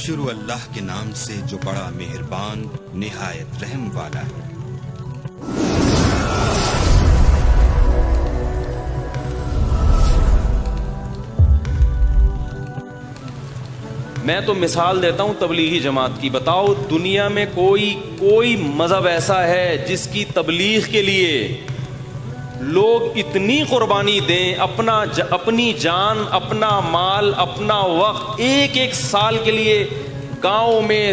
شروع اللہ کے نام سے جو بڑا مہربان نہایت رحم والا ہے۔ میں تو مثال دیتا ہوں تبلیغی جماعت کی، بتاؤ دنیا میں کوئی مذہب ایسا ہے جس کی تبلیغ کے لیے لوگ اتنی قربانی دیں، اپنی جان، اپنا مال، اپنا وقت، ایک سال کے لیے گاؤں میں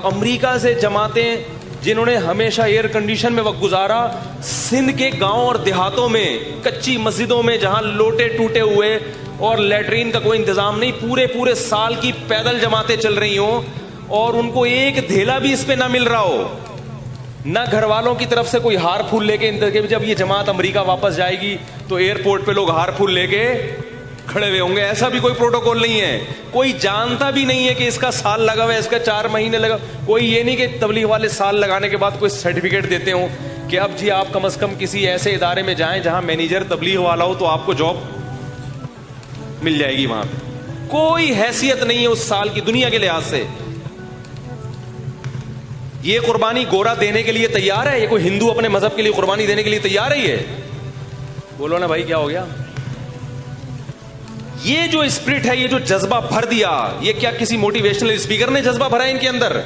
امریکہ سے جماعتیں جنہوں نے ہمیشہ ایئر کنڈیشن میں وقت گزارا، سندھ کے گاؤں اور دیہاتوں میں کچی مسجدوں میں جہاں لوٹے ٹوٹے ہوئے اور لیٹرین کا کوئی انتظام نہیں، پورے سال کی پیدل جماعتیں چل رہی ہوں اور ان کو ایک دھیلا بھی اس پہ نہ مل رہا ہو، نہ گھر والوں کی طرف سے کوئی ہار پھول لے کے، جب یہ جماعت امریکہ واپس جائے گی تو ایئرپورٹ پہ لوگ ہار پھول لے کے کھڑے ہوئے ہوں گے، ایسا بھی کوئی پروٹوکول نہیں ہے، کوئی جانتا بھی نہیں ہے کہ اس کا سال لگا ہوا ہے، اس کا 4 مہینے لگا، کوئی یہ نہیں کہ تبلیغ والے سال لگانے کے بعد کوئی سرٹیفکیٹ دیتے ہوں کہ اب جی آپ کم از کم کسی ایسے ادارے میں جائیں جہاں مینیجر تبلیغ والا ہو تو آپ کو جاب مل جائے گی، وہاں پہ کوئی حیثیت نہیں ہے اس سال کی دنیا کے لحاظ سے۔ یہ قربانی گورا دینے کے لیے تیار ہے؟ یہ کوئی ہندو اپنے مذہب کے لیے قربانی دینے کے لیے تیار ہے؟ یہ بولو نا بھائی، کیا ہو گیا؟ یہ جو اسپرٹ ہے، یہ جو جذبہ بھر دیا، یہ کیا کسی موٹیویشنل اسپیکر نے جذبہ بھرا ہے ان کے اندر؟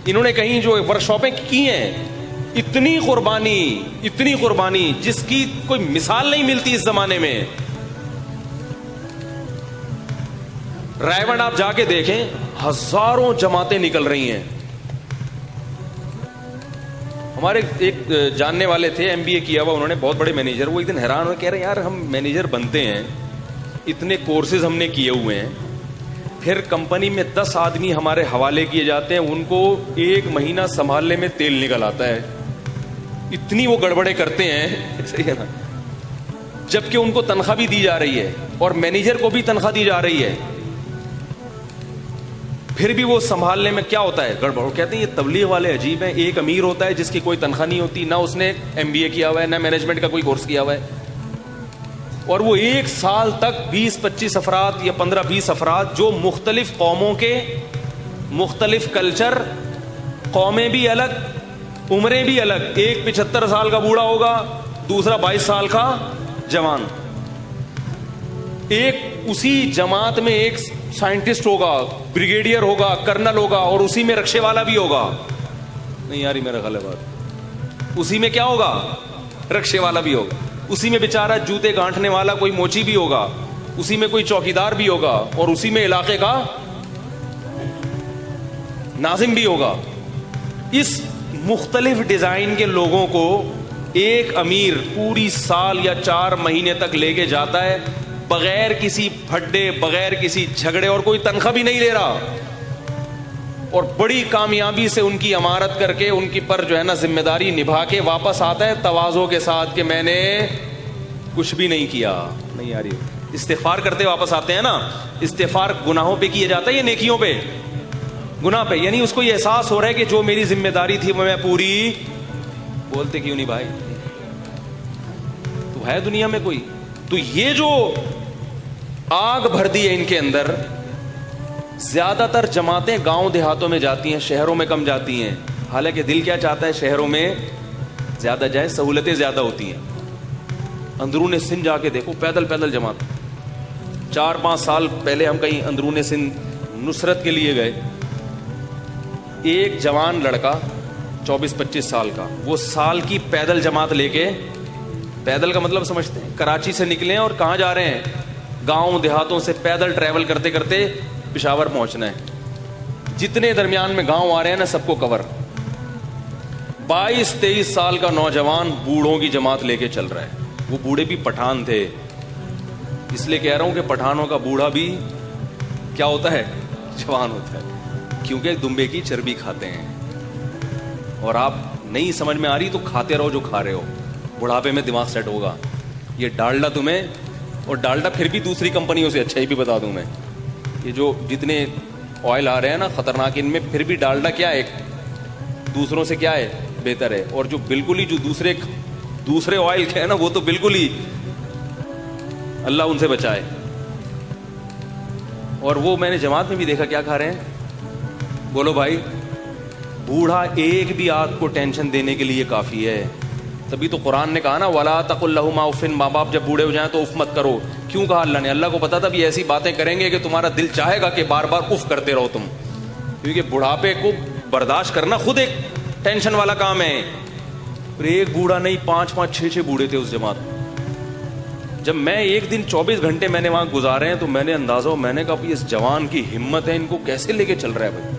انہوں نے کہیں جو ورکشاپیں کی ہیں، اتنی قربانی جس کی کوئی مثال نہیں ملتی اس زمانے میں۔ رائے گڑھ آپ جا کے دیکھیں، ہزاروں جماعتیں نکل رہی ہیں۔ ہمارے ایک جاننے والے تھے، MBA کیا ہوا انہوں نے، بہت بڑے مینیجر، وہ ایک دن حیران ہوئے، کہہ رہے یار ہم مینیجر بنتے ہیں، اتنے کورسز ہم نے کیے ہوئے ہیں، پھر کمپنی میں 10 آدمی ہمارے حوالے کیے جاتے ہیں، ان کو 1 مہینہ سنبھالنے میں تیل نکل آتا ہے، اتنی وہ گڑبڑے کرتے ہیں، صحیح ہے نا، جبکہ ان کو تنخواہ بھی دی جا رہی ہے اور مینیجر کو بھی تنخواہ دی جا رہی ہے، پھر بھی وہ سنبھالنے میں کیا ہوتا ہے گڑبڑ۔ کہتے ہیں یہ تبلیغ والے عجیب ہیں، ایک امیر ہوتا ہے جس کی کوئی تنخواہ نہیں ہوتی، نہ اس نے MBA کیا ہوا ہے، نہ مینجمنٹ کا کوئی کورس کیا ہوا ہے، اور وہ 1 سال تک 20-25 افراد یا 15-20 افراد جو مختلف قوموں کے، مختلف کلچر، قومیں بھی الگ، عمریں بھی الگ، ایک 75 سال کا بوڑھا ہوگا، دوسرا 22 سال کا جوان، ایک اسی جماعت میں ایک سائنٹسٹ ہوگا، بریگیڈیئر ہوگا، کرنل ہوگا، اور اسی میں رکشے والا بھی ہوگا، نہیں یاری میرا خیال ہے بات، اسی میں کیا ہوگا؟ رکشے والا بھی ہوگا، اسی میں بیچارہ جوتے گانٹھنے والا کوئی موچی بھی ہوگا، اسی میں کوئی چوکیدار بھی ہوگا، اور اسی میں علاقے کا ناظم بھی ہوگا۔ اس مختلف ڈیزائن کے لوگوں کو ایک امیر پوری سال یا 4 مہینے تک لے کے جاتا ہے، بغیر کسی پھڈے، بغیر کسی جھگڑے، اور کوئی تنخواہ بھی نہیں لے رہا، اور بڑی کامیابی سے ان کی امارت کر کے ان کی پر جو ہے نا ذمہ داری نبھا کے واپس آتا ہے تواضع کے ساتھ کہ میں نے کچھ بھی نہیں کیا۔ نہیں یار، استغفار کرتے واپس آتے ہیں نا، استغفار گناہوں پہ کیا جاتا ہے یا نیکیوں پہ؟ گناہ پہ، یعنی اس کو یہ احساس ہو رہا ہے کہ جو میری ذمہ داری تھی وہ میں پوری، بولتے کیوں نہیں بھائی؟ تو ہے دنیا میں کوئی؟ تو یہ جو آگ بھر دی ہے ان کے اندر، زیادہ تر جماعتیں گاؤں دیہاتوں میں جاتی ہیں، شہروں میں کم جاتی ہیں، حالانکہ دل کیا چاہتا ہے شہروں میں زیادہ جائیں، سہولتیں زیادہ ہوتی ہیں۔ اندرون سندھ جا کے دیکھو، پیدل جماعت۔ 4-5 سال پہلے ہم کہیں اندرون سندھ نصرت کے لیے گئے، ایک جوان لڑکا 24-25 سال کا، وہ سال کی پیدل جماعت لے کے، پیدل کا مطلب سمجھتے ہیں، کراچی سے نکلے ہیں اور کہاں جا رہے ہیں؟ گاؤں دیہاتوں سے پیدل ٹریول کرتے کرتے پشاور پہنچنا ہے، جتنے درمیان میں گاؤں آ رہے ہیں نا سب کو کور۔ 22-23 سال کا نوجوان بوڑھوں کی جماعت لے کے چل رہا ہے، وہ بوڑھے بھی پٹھان تھے، اس لیے کہہ رہا ہوں کہ پٹھانوں کا بوڑھا بھی کیا ہوتا ہے؟ جوان ہوتا ہے، کیونکہ دمبے کی چربی کھاتے ہیں، اور آپ نہیں سمجھ میں آ رہی تو کھاتے رہو جو کھا رہے ہو، بڑھاپے میں دماغ سیٹ ہوگا۔ یہ ڈالڈا تمہیں، اور ڈالڈا پھر بھی دوسری کمپنیوں سے اچھا ہی بھی بتا دوں میں، یہ جو جتنے آئل آ رہے ہیں نا خطرناک، ان میں پھر بھی ڈالڈا کیا ہے، دوسروں سے کیا ہے، بہتر ہے، اور جو بالکل ہی جو دوسرے آئل کے ہیں نا وہ تو بالکل ہی اللہ ان سے بچائے۔ اور وہ میں نے جماعت میں بھی دیکھا کیا کھا رہے ہیں، بولو بھائی, بوڑھا ایک بھی آپ کو ٹینشن دینے کے لیے کافی ہے. تبھی تو قرآن نے کہا نا وَلَا تَقُلْ لَهُمَا اُفٍّ, ماں باپ جب بوڑھے ہو جائیں تو اف مت کرو. کیوں کہا اللہ نے؟ اللہ کو پتا تھا بھی ایسی باتیں کریں گے کہ تمہارا دل چاہے گا کہ بار بار اف کرتے رہو تم, کیونکہ بڑھاپے کو برداشت کرنا خود ایک ٹینشن والا کام ہے. اور ایک بوڑھا نہیں, 5 6 بوڑھے تھے اس جماعت میں. جب میں ایک دن 24 گھنٹے میں نے وہاں گزارے ہیں تو میں نے اندازہ ہو, میں نے کہا اس جوان کی ہمت ہے, ان کو کیسے لے کے چل رہا ہے بھائی.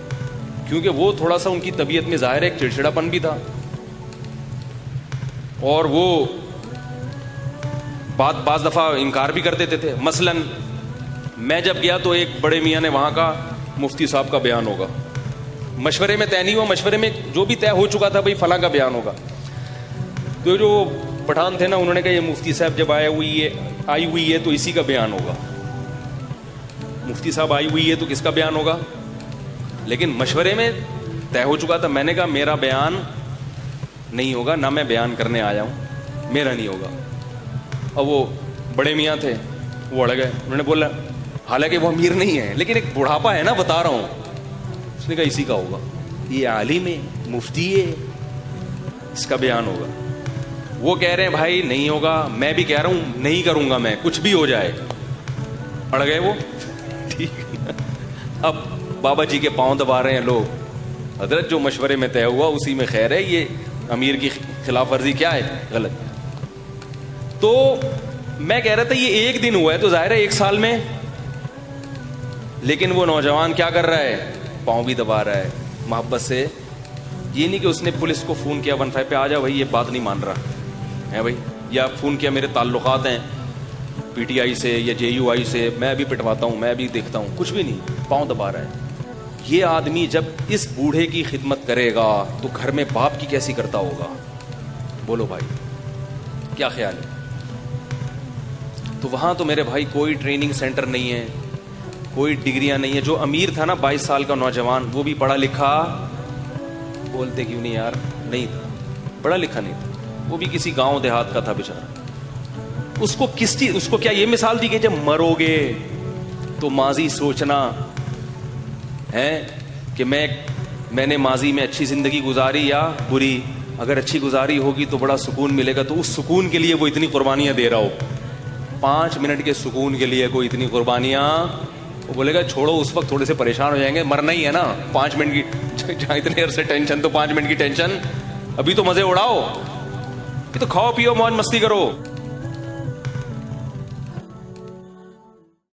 کیونکہ وہ تھوڑا سا ان کی طبیعت میں ظاہر ہے ایک چڑچڑا پن بھی تھا, اور وہ بعض دفعہ انکار بھی کر دیتے تھے. مثلا میں جب گیا تو ایک بڑے میاں نے وہاں کا مفتی صاحب کا بیان ہوگا, مشورے میں طے نہیں ہوا, مشورے میں جو بھی طے ہو چکا تھا بھائی فلاں کا بیان ہوگا. تو جو پٹھان تھے نا, انہوں نے کہا یہ مفتی صاحب جب آئی ہوئی ہے تو اسی کا بیان ہوگا. مفتی صاحب آئی ہوئی ہے تو کس کا بیان ہوگا؟ لیکن مشورے میں طے ہو چکا تھا. میں نے کہا میرا بیان نہیں ہوگا, نہ میں بیان کرنے آیا ہوں, میرا نہیں ہوگا. اب وہ بڑے میاں تھے, وہ اڑ گئے. انہوں نے بولا, حالانکہ وہ امیر نہیں ہے لیکن ایک بڑھاپا ہے نا, بتا رہا ہوں. اس نے کہا اسی کا ہوگا, یہ عالم ہے, مفتی ہے, اس کا بیان ہوگا. وہ کہہ رہے ہیں بھائی نہیں ہوگا, میں بھی کہہ رہا ہوں نہیں کروں گا میں, کچھ بھی ہو جائے. اڑ گئے وہ. ٹھیک, اب بابا جی کے پاؤں دبا رہے ہیں لوگ. حضرت جو مشورے میں طے ہوا اسی میں خیر ہے, یہ امیر کی خلاف ورزی کیا ہے, غلط. تو میں کہہ رہا تھا یہ ایک دن ہوا ہے تو ظاہر ہے ایک سال میں, لیکن وہ نوجوان کیا کر رہا ہے, پاؤں بھی دبا رہا ہے محبت سے. یہ نہیں کہ اس نے پولیس کو فون کیا 15 پہ آ جا بھائی, یہ بات نہیں مان رہا ہے بھائی, یا فون کیا میرے تعلقات ہیں پی ٹی آئی سے یا جے یو آئی سے, میں بھی پٹواتا ہوں, میں بھی دیکھتا ہوں, کچھ بھی نہیں, پاؤں دبا رہا ہے. یہ آدمی جب اس بوڑھے کی خدمت کرے گا تو گھر میں باپ کی کیسی کرتا ہوگا, بولو بھائی کیا خیال ہے. تو وہاں تو میرے بھائی کوئی ٹریننگ سینٹر نہیں ہے, کوئی ڈگریاں نہیں ہے. جو امیر تھا نا 22 سال کا نوجوان, وہ بھی پڑھا لکھا, بولتے کیوں نہیں یار, نہیں تھا, پڑھا لکھا نہیں تھا, وہ بھی کسی گاؤں دیہات کا تھا بیچارہ. اس کو کس چیز, اس کو کیا یہ مثال دی کہ جب مرو گے تو ماضی سوچنا ہے کہ میں نے ماضی میں اچھی زندگی گزاری یا بری. اگر اچھی گزاری ہوگی تو بڑا سکون ملے گا, تو اس سکون کے لیے وہ اتنی قربانیاں دے رہا ہو. 5 منٹ کے سکون کے لیے کوئی اتنی قربانیاں, وہ بولے گا چھوڑو, اس وقت تھوڑے سے پریشان ہو جائیں گے, مرنا ہی ہے نا 5 منٹ کی, جہاں اتنے عرصے ٹینشن تو 5 منٹ کی ٹینشن, ابھی تو مزے اڑاؤ, یہ تو کھاؤ پیو موج مستی کرو.